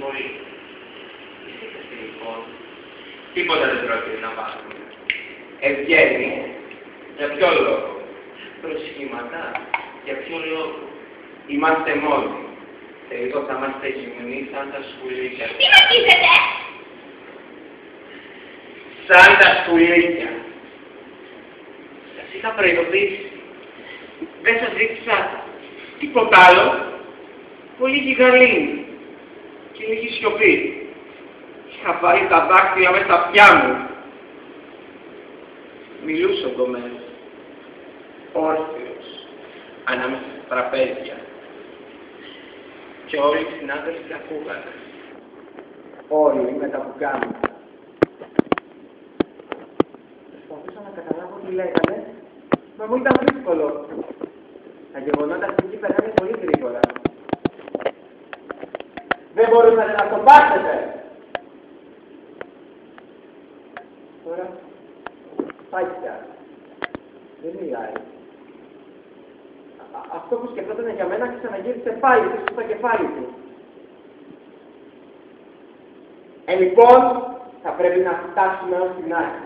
ζωή. Ησύχασε λοιπόν. Τίποτα δεν πρόκειται να πάρουμε. Ευγένει. Για ποιο λόγο? Προσχήματα. Για ποιο λόγο? Είμαστε μόνοι. Σε λίγο θα είμαστε γυμνοί σαν τα σκουλίκια. Τι ρωτήσετε! Σαν τα σκουλίκια. Σας είχα προειδοποιήσει. Δεν σας ζήτησα τίποτα άλλο. Πολύ λίγη γαλήνη και λίγη σιωπή. Είχα βάλει τα δάχτυλα μες στα αυτιά μου. Μιλούσε ο Γκομές, όρθιος, ανάμεσα στα τραπέζια. Και όλοι οι συνάδελφοι ακούγανε. Όλοι με τα μπουκάμια. Προσπαθούσα να καταλάβω τι λέγανε, μα μου ήταν δύσκολο. Τα γεγονότα στην εκεί περνάνε πολύ γρήγορα. Δεν μπορούσατε να το πάσετε. Τώρα πάει πια. Δεν μιλάει. Αυτό που σκεφτόταν για μένα ξαναγύρισε πάλι πίσω στο κεφάλι του. Λοιπόν, θα πρέπει να φτάσουμε ως την άκρη.